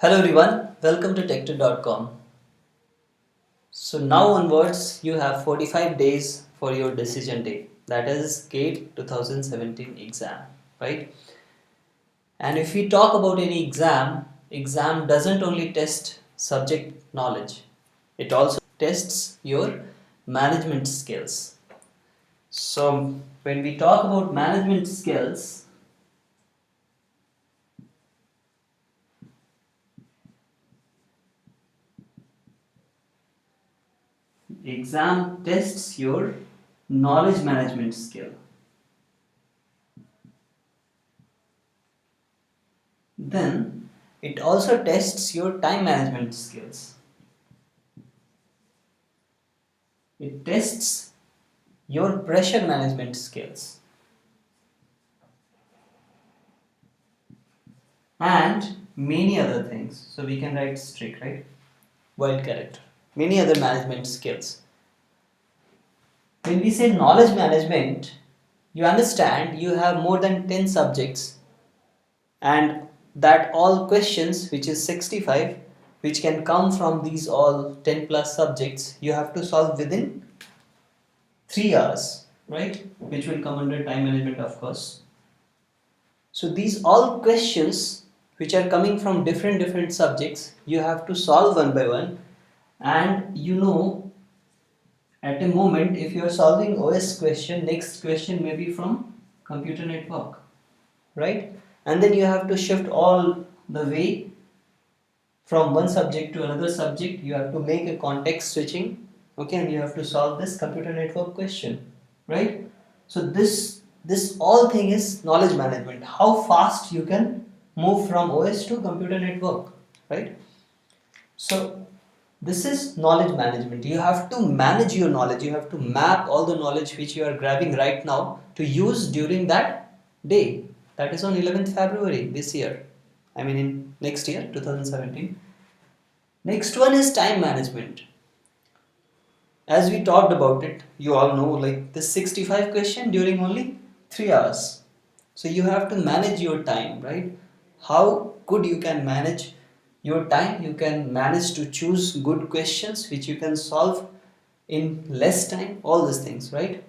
Hello everyone, welcome to Tech2.com. So now onwards you have 45 days for your decision day, that is GATE 2017 exam, right? And if we talk about any exam doesn't only test subject knowledge, it also tests your management skills. So when we talk about management skills, exam tests your knowledge management skill. Then it also tests your time management skills. It tests your pressure management skills and many other things. So we can write strict, right? Wild character. Many other management skills. When we say knowledge management, you understand you have more than 10 subjects and that all questions, which is 65, which can come from these all 10 plus subjects, you have to solve within 3 hours, right? Which will come under time management, of course. So these all questions which are coming from different subjects, you have to solve one by one, and at a moment if you are solving OS question, next question may be from computer network, right? And then you have to shift all the way from one subject to another subject. You have to make a context switching, okay, and you have to solve this computer network question, right? So this all thing is knowledge management, how fast you can move from OS to computer network, right? So this is knowledge management. You have to manage your knowledge, you have to map all the knowledge which you are grabbing right now to use during that day, that is on 11th February this year, I mean in next year 2017. Next one is time management. As we talked about it, you all know, like this 65 question during only 3 hours. So you have to manage your time, right? How good you can manage your time, you can manage to choose good questions which you can solve in less time, all these things, right?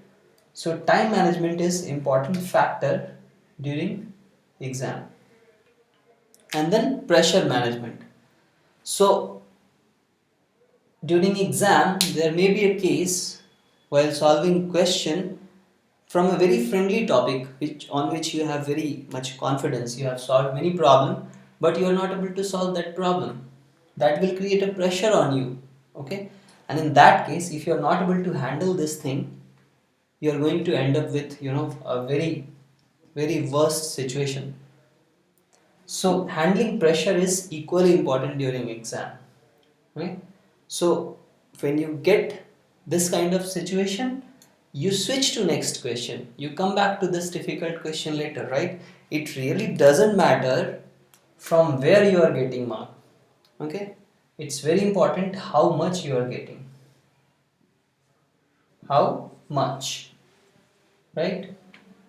So time management is important factor during exam. And then pressure management. So during exam, there may be a case while solving question from a very friendly topic on which you have very much confidence. You have solved many problem, but you are not able to solve that problem. That will create a pressure on you. Okay, and in that case, if you are not able to handle this thing, you are going to end up with a very worst situation. So handling pressure is equally important during exam, right? So when you get this kind of situation, you switch to next question, you come back to this difficult question later, right? It really doesn't matter from where you are getting mark, okay? It's very important how much you are getting, how much, right?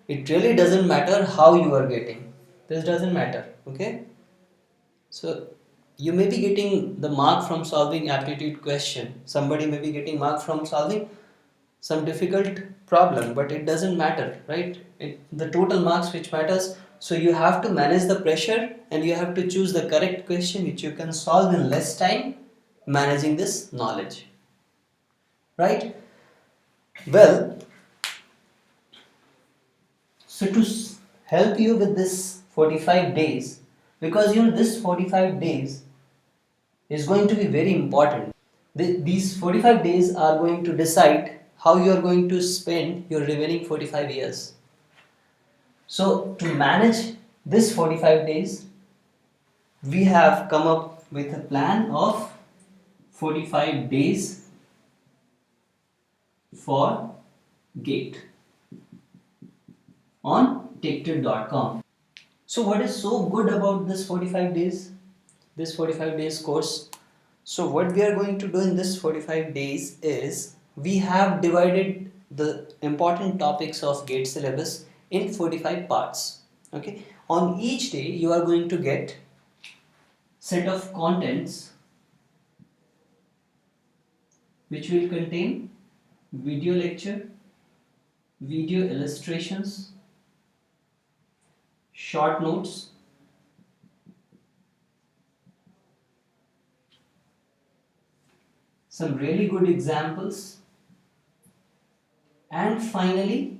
It really doesn't matter how you are getting, this doesn't matter, okay? So you may be getting the mark from solving aptitude question. Somebody may be getting mark from solving some difficult problem, but it doesn't matter, right? The total marks which matters. So you have to manage the pressure and you have to choose the correct question which you can solve in less time, managing this knowledge, right? Well, so to help you with this 45 days, because this 45 days is going to be very important. These 45 days are going to decide how you are going to spend your remaining 45 years. So to manage this 45 days, we have come up with a plan of 45 days for GATE on Tech2.com. So what is so good about this 45 days? This 45 days course. So what we are going to do in this 45 days is we have divided the important topics of GATE syllabus in 45 parts. Okay. On each day you are going to get set of contents which will contain video lecture, video illustrations, short notes, some really good examples, and finally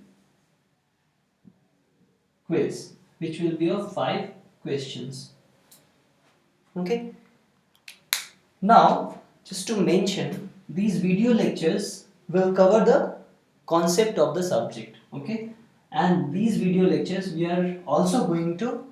quiz, which will be of 5 questions. Okay, now just to mention, these video lectures will cover the concept of the subject. Okay, and these video lectures we are also going to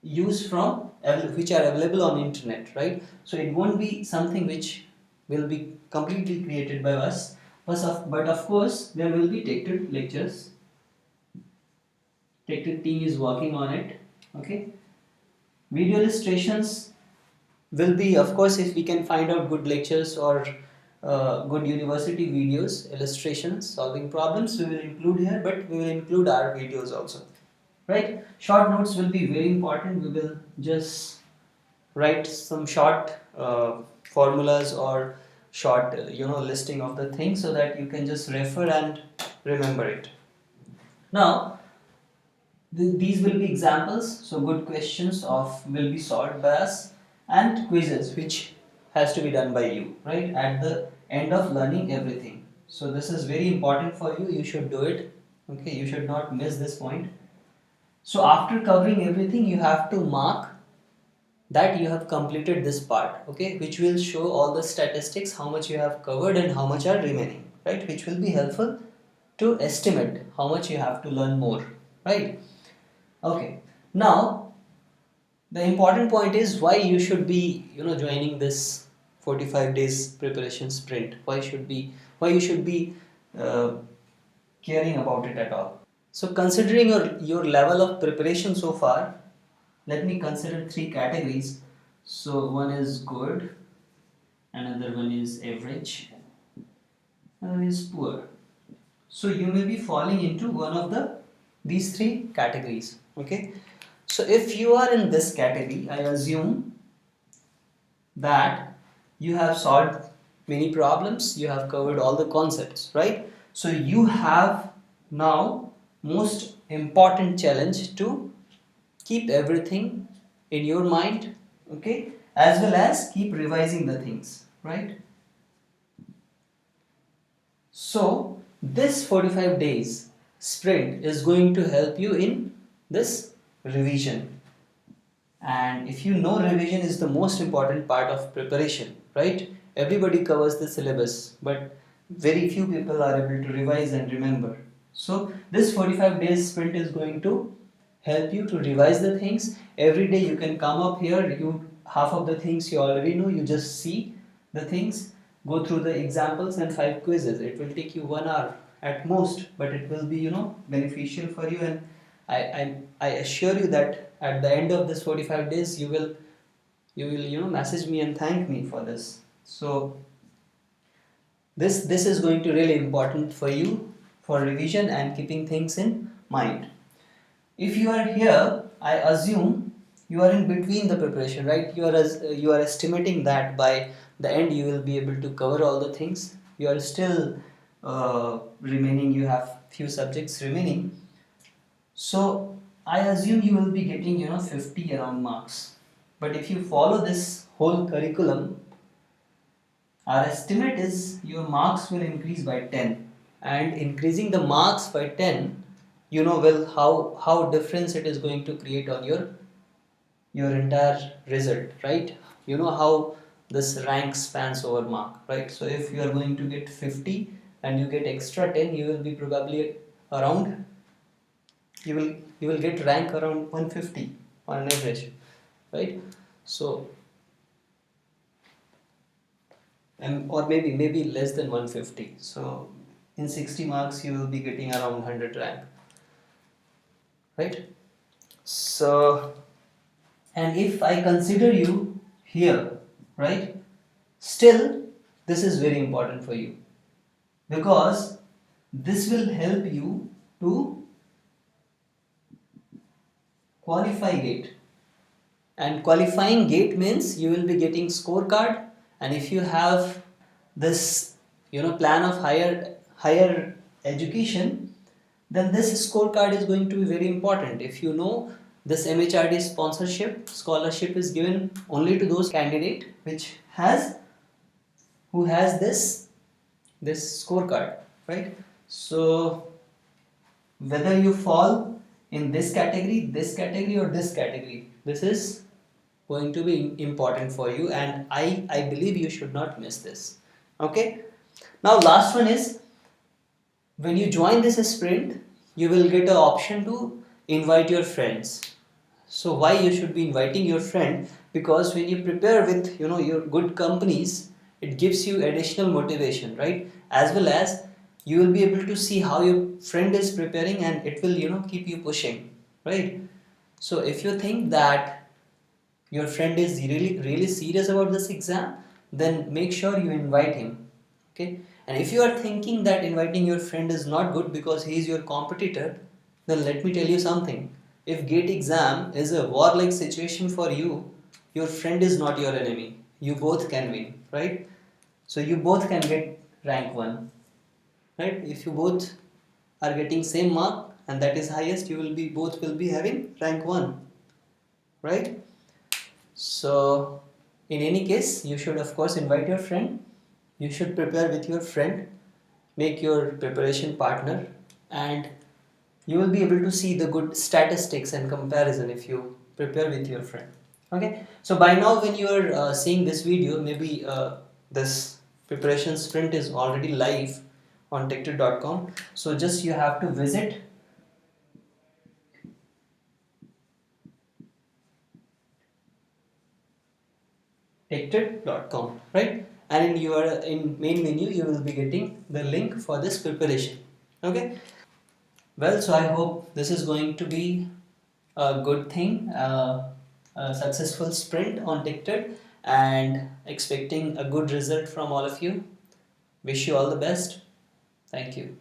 use from which are available on internet, right? So it won't be something which will be completely created by us, but of course there will be TechTude lectures. TechTude team is working on it. Okay, video illustrations will be, of course, if we can find out good lectures or good university videos, illustrations, solving problems, we will include here, but we will include our videos also, right? Short notes will be very important. We will just write some short formulas or short listing of the things so that you can just refer and remember it. Now these will be examples, so good questions of will be solved by us, and quizzes which has to be done by you, right, at the end of learning everything. So this is very important for you, you should do it. Okay, you should not miss this point. So after covering everything, you have to mark that you have completed this part, okay, which will show all the statistics, how much you have covered and how much are remaining, right, which will be helpful to estimate how much you have to learn more, right? Okay, now the important point is why you should be joining this 45 days preparation sprint. Why you should be uh, caring about it at all. So considering your level of preparation so far, let me consider 3 categories. So one is good, another one is average, another is poor. So you may be falling into one of these 3 categories. Okay, so if you are in this category, I assume that you have solved many problems, you have covered all the concepts, right? So you have now most important challenge to keep everything in your mind, okay, as well as keep revising the things, right? So this 45 days sprint is going to help you in this revision. And if you know, revision is the most important part of preparation, right? Everybody covers the syllabus, but very few people are able to revise and remember. So this 45 days sprint is going to help you to revise the things. Every day you can come up here, you half of the things you already know, you just see the things, go through the examples and 5 quizzes. It will take you 1 hour at most, but it will be beneficial for you. And I assure you that at the end of this 45 days you will message me and thank me for this. So this is going to really important for you for revision and keeping things in mind. If you are here, I assume you are in between the preparation, right? You are estimating that by the end you will be able to cover all the things. You are still remaining, you have few subjects remaining. So I assume you will be getting 50 around marks. But if you follow this whole curriculum, our estimate is your marks will increase by 10. And increasing the marks by 10, will how difference it is going to create on your entire result, right? You know how this rank spans over mark, right? So if you are going to get 50 and you get extra 10, you will be probably around you will get rank around 150 on an average, right? So or maybe less than 150. So in 60 marks you will be getting around 100 rank, right? So, and if I consider you here, right, still this is very important for you, because this will help you to qualify GATE. And qualifying gate means you will be getting scorecard, and if you have this plan of higher education, then this scorecard is going to be very important. If you know, this MHRD sponsorship scholarship is given only to those candidate who has this scorecard, right? So whether you fall in this category or this category, this is going to be important for you, and I believe you should not miss this. Okay, now last one is, when you join this sprint, you will get an option to invite your friends. So why you should be inviting your friend? Because when you prepare with your good companies, it gives you additional motivation, right? As well as you will be able to see how your friend is preparing, and it will keep you pushing, right? So if you think that your friend is really serious about this exam, then make sure you invite him. Okay, and if you are thinking that inviting your friend is not good because he is your competitor, then let me tell you something. If gate exam is a war-like situation for you, your friend is not your enemy. You both can win, right? So you both can get rank 1, right? If you both are getting same mark and that is highest, you will be both will be having rank 1, right? So, in any case, you should of course invite your friend. You should prepare with your friend, make your preparation partner, and you will be able to see the good statistics and comparison if you prepare with your friend. Okay, so by now, when you are seeing this video, maybe this preparation sprint is already live on Techtud.com. So, just you have to visit Techtud.com, right? And in your main menu, you will be getting the link for this preparation. Okay. Well, so I hope this is going to be a good thing, a successful sprint on Techtud, and expecting a good result from all of you. Wish you all the best. Thank you.